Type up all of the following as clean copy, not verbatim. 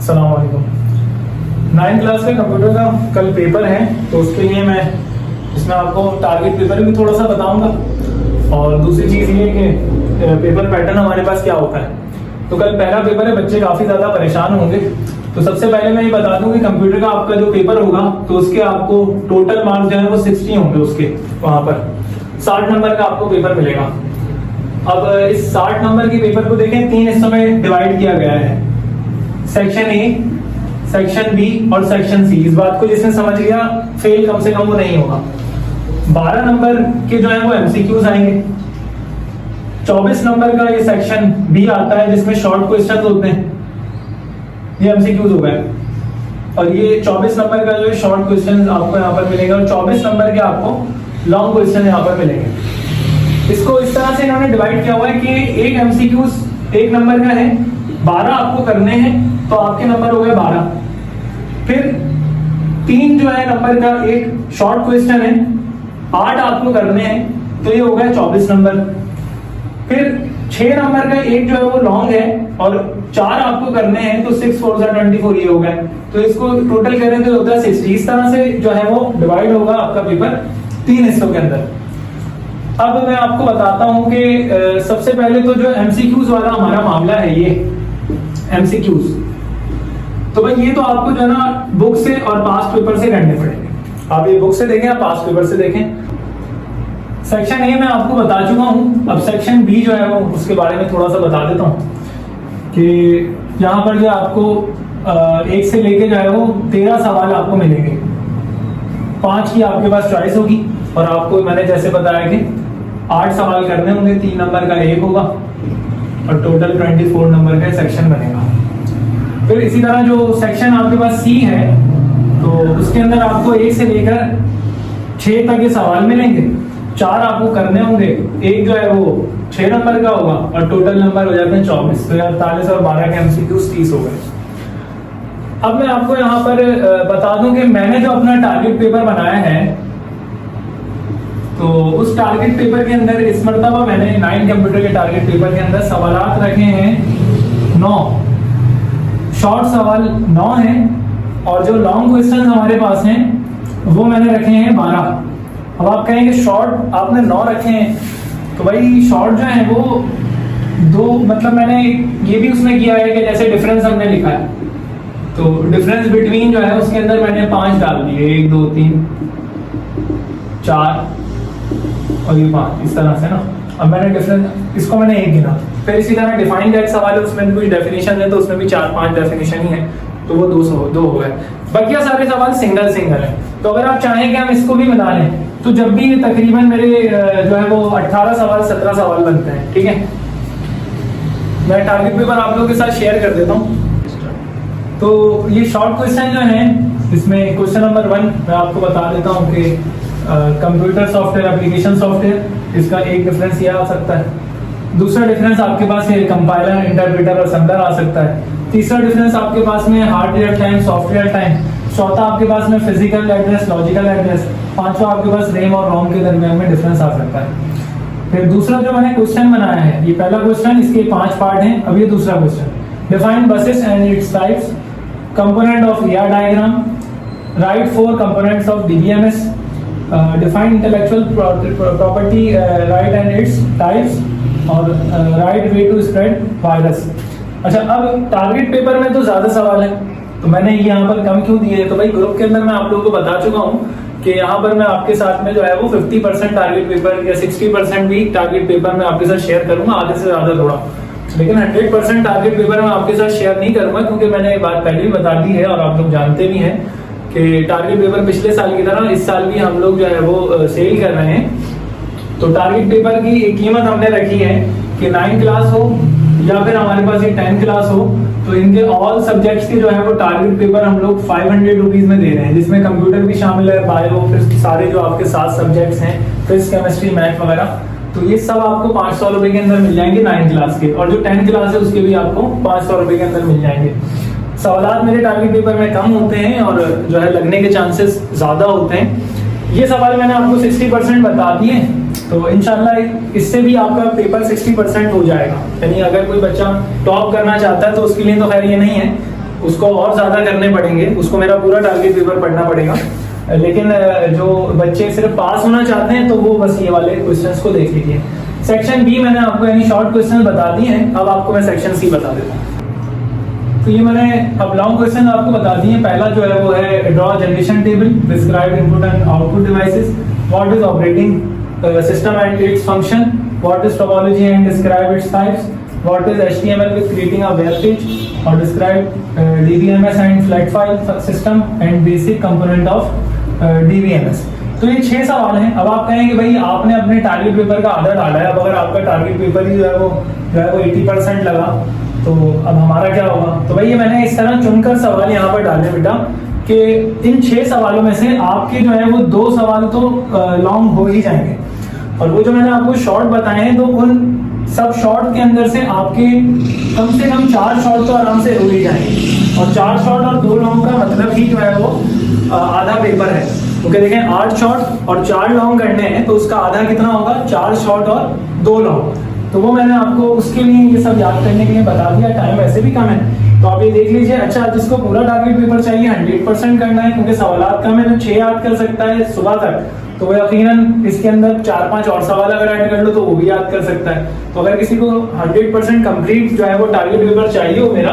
अस्सलाम वालेकुम। 9th class का कंप्यूटर का कल पेपर है, तो उसके लिए मैं इसमें आपको टारगेट पेपर भी थोड़ा सा बताऊंगा और दूसरी चीज़ ये कि पेपर पैटर्न हमारे पास क्या होता है। तो कल पहला पेपर है, बच्चे काफ़ी ज़्यादा परेशान होंगे। तो सबसे पहले मैं ये बता दूं कि कंप्यूटर का आपका जो पेपर होगा तो उसके आपको टोटल मार्क्स जो है वो 60 होंगे। उसके वहाँ पर 60 नंबर का आपको पेपर मिलेगा। अब इस 60 नंबर के पेपर को देखें, 3 हिस्सों में डिवाइड किया गया है, सेक्शन ए, सेक्शन बी और सेक्शन सी। इस बात को जिसने समझ लिया फेल कम से कम वो नहीं होगा। 12 नंबर के जो है वो एमसीक्यूज आएंगे। 24 नंबर का ये सेक्शन बी आता है जिसमें शॉर्ट क्वेश्चन होते हैं, ये एमसीक्यूज हो गए। और ये 24 नंबर का जो है शॉर्ट क्वेश्चन आपको यहाँ पर मिलेगा और 24 नंबर के आपको लॉन्ग क्वेश्चन यहाँ पर मिलेंगे। इसको इस तरह से इन्होंने डिवाइड किया हुआ है कि एक एमसीक्यूज 1 नंबर का है, 12 आपको करने हैं तो आपके नंबर हो गए 12। फिर 3 जो है नंबर का एक शॉर्ट क्वेश्चन है, 8 आपको करने हैं तो ये हो गए 24 नंबर। फिर 6 नंबर का एक जो है वो लॉन्ग है और 4 आपको करने हैं तो 6 4 24 ये हो गए। तो इसको टोटल करें तो होता है 60। इस तरह से जो है वो डिवाइड होगा आपका पेपर 3 हिस्सों के अंदर। अब मैं आपको बताता हूं कि सबसे पहले तो जो एमसीक्यूज वाला हमारा मामला है, ये एमसीक्यूज, तो भाई ये तो आपको जो है ना बुक से और पास्ट पेपर से करने पड़ेंगे। आप ये बुक से देखें या पास्ट पेपर से देखें। सेक्शन ए मैं आपको बता चुका हूं। अब सेक्शन बी जो है वो उसके बारे में थोड़ा सा बता देता हूं कि यहाँ पर जो आपको 1 से लेके जो है वो 13 सवाल आपको मिलेंगे। 5 की आपके पास चॉइस होगी और आपको मैंने जैसे बताया कि 8 सवाल करने होंगे, 3 नंबर का एक होगा और टोटल 24 नंबर का सेक्शन बनेगा। फिर इसी तरह जो सेक्शन आपके पास सी है तो उसके अंदर आपको 1 से लेकर 6 तक के सवाल मिलेंगे। 4 आपको करने होंगे, एक जो है वो 6 नंबर का होगा और टोटल नंबर हो जाते हैं 24। तो 48 और 12 के एमसीक्यूज 30 हो गए। अब मैं आपको यहाँ पर बता दूं कि मैंने जो अपना टारगेट पेपर बनाया है तो उस टारगेट पेपर के अंदर इस मरतबा मैंने 9 कंप्यूटर के टारगेट पेपर के अंदर सवालात रखे हैं 9। शॉर्ट सवाल 9 हैं और जो लॉन्ग क्वेश्चन हमारे पास हैं वो मैंने रखे हैं 12। अब आप कहेंगे शॉर्ट आपने 9 रखे हैं, तो भाई शॉर्ट जो है वो 2, मतलब मैंने ये भी उसमें किया है कि जैसे डिफरेंस हमने लिखा है तो डिफरेंस बिटवीन जो है उसके अंदर मैंने 5 डाल दिए, 1 2 3 4 और ये 5, इस तरह से ना। अब मैंने डिफरेंस इसको मैंने 1 गिना। फिर इसी तरह डिफाइन दैट सवाल है, उसमें भी कुछ डेफिनेशन है तो उसमें भी 4-5 डेफिनेशन ही है तो वो 2 हो गए। बाकी सारे सवाल सिंगल है। तो अगर आप चाहें कि हम इसको भी बना लें तो जब भी ये तकरीबन मेरे जो है वो 18 सवाल 17 सवाल बनते हैं, ठीक है। मैं टारगेट पेपर आप लोगों के साथ शेयर कर देता हूँ। तो ये शॉर्ट क्वेश्चन जो है इसमें क्वेश्चन नंबर 1 मैं आपको बता देता हूँ कि कंप्यूटर सॉफ्टवेयर, एप्लीकेशन सॉफ्टवेयर, इसका एक डिफरेंस ये आ सकता है। दूसरा डिफरेंस आपके पास ये कंपाइलर, इंटरप्रेटर और असेंबलर आ सकता है। तीसरा डिफरेंस आपके पास में हार्डवेयर टाइम, सॉफ्टवेयर टाइम। चौथा आपके पास में फिजिकल एड्रेस, लॉजिकल एड्रेस। 5वां आपके पास रैम और रोम के दरमियान में डिफरेंस आ सकता है। फिर दूसरा जो मैंने क्वेश्चन बनाया है, ये पहला क्वेश्चन, इसके 5 पार्ट हैं। अब ये दूसरा question, define buses and its types, component of ER diagram, write 4 components of DBMS, define intellectual property right and its types और write way to spread virus. अच्छा, अब टारगेट पेपर में तो ज्यादा सवाल है तो मैंने यहाँ पर कम क्यों दिए? तो भाई ग्रुप के अंदर मैं आप लोगों को बता चुका हूँ कि यहाँ पर मैं आपके साथ में जो है वो 50% टारगेट पेपर या 60% भी टारगेट पेपर में आपके साथ शेयर करूंगा, आधे से ज्यादा थोड़ा। लेकिन 100% टारगेट पेपर में आपके साथ शेयर नहीं करूंगा क्योंकि मैंने ये बात पहले भी बता दी है और आप लोग जानते भी हैं कि टारगेट पेपर पिछले साल की तरह इस साल भी हम लोग जो है वो सेल कर रहे हैं। तो टारगेट पेपर की एक कीमत हमने रखी है कि 9 क्लास हो या फिर हमारे पास ये 10 क्लास हो तो इनके ऑल सब्जेक्ट्स के जो है वो टारगेट पेपर हम लोग 500 रुपीज में दे रहे हैं, जिसमें कंप्यूटर भी शामिल है, बायो, फिर सारे जो आपके 7 सब्जेक्ट्स हैं, फिजिक्स, केमिस्ट्री, मैथ वगैरह। तो ये सब आपको 500 रुपए के अंदर मिल जाएंगे 9 क्लास के, और जो 10 क्लास है उसके भी आपको 500 रुपए के अंदर मिल जाएंगे। सवालात मेरे टारगेट पेपर में कम होते हैं और जो है लगने के चांसेस ज्यादा होते हैं। ये सवाल मैंने आपको 60% बता दिए, तो इंशाल्लाह इससे भी आपका पेपर 60% हो जाएगा। यानी अगर कोई बच्चा टॉप करना चाहता है तो उसके लिए तो खैर ये नहीं है, उसको और ज़्यादा करने पड़ेंगे, उसको मेरा पूरा टारगेट पेपर पढ़ना पड़ेगा। लेकिन जो बच्चे सिर्फ पास होना चाहते हैं तो वो बस ये वाले क्वेश्चंस को देख लीजिए। सेक्शन बी मैंने आपको यानी शॉर्ट क्वेश्चन बता दिए हैं, अब आपको मैं सेक्शन सी बता देता हूँ। तो ये मैंने अब लॉन्ग क्वेश्चन आपको बता दिए। पहला जो है वो है draw generation table, describe input and output devices, what is operating system and its function, what is topology and describe its types, what is HTML with creating a web page, और describe DBMS and flat file system and basic component of DBMS। तो ये 6 सवाल हैं। अब आप कहेंगे भाई आपने अपने टारगेट पेपर का आधा डाला है, अब अगर आपका टारगेट पेपर ही जो है वो 80% लगा तो अब हमारा क्या होगा। तो भाई ये मैंने इस तरह चुनकर सवाल यहाँ पर डाले बेटा कि इन 6 सवालों में से आपके जो है वो 2 सवाल तो लॉन्ग हो ही जाएंगे, और वो जो मैंने आपको शॉर्ट बताए हैं तो उन सब शॉर्ट के अंदर से आपके कम से कम 4 शॉर्ट तो आराम से हो ही जाएंगे, और 4 शॉर्ट और 2 लॉन्ग का मतलब ही जो है वो आधा पेपर है। क्योंकि देखें 8 शॉर्ट और 4 लॉन्ग करने हैं तो उसका आधा कितना होगा, 4 शॉर्ट और 2 लॉन्ग। तो वो मैंने आपको उसके लिए ये सब याद करने के लिए बता दिया, टाइम वैसे भी कम है तो आप ये देख लीजिए। अच्छा, जिसको पूरा टारगेट पेपर चाहिए 100% करना है क्योंकि सवाल कम है तो 6 याद कर सकता है सुबह तक, तो वो यकीनन इसके अंदर 4-5 और सवाल अगर ऐड कर लो तो वो भी याद कर सकता है। तो अगर किसी को 100% कंप्लीट जो है वो टारगेट पेपर चाहिए हो मेरा,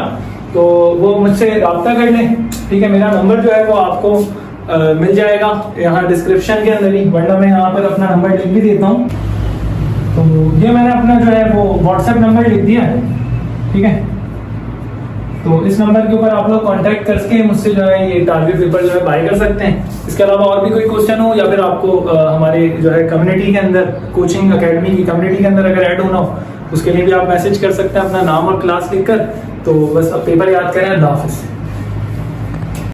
तो वो मुझसे रब्ता कर लें, ठीक है। मेरा नंबर जो है वो आपको मिल जाएगा यहाँ डिस्क्रिप्शन के अंदर ही, वरना मैं यहाँ पर अपना नंबर लिख भी देता हूँ। तो ये मैंने अपना जो है वो व्हाट्सएप नंबर लिख दिया है, ठीक है। तो इस नंबर के ऊपर आप लोग कांटेक्ट करके मुझसे जो है ये टारगेट पेपर जो है बाय कर सकते हैं। इसके अलावा और भी कोई क्वेश्चन हो या फिर आपको हमारे जो है कम्युनिटी के अंदर, कोचिंग अकेडमी की कम्युनिटी के अंदर अगर ऐड होना हो, उसके लिए भी आप मैसेज कर सकते हैं अपना नाम और क्लास लिखकर। तो बस अब पेपर याद करें। अल्लाह हाफिज़।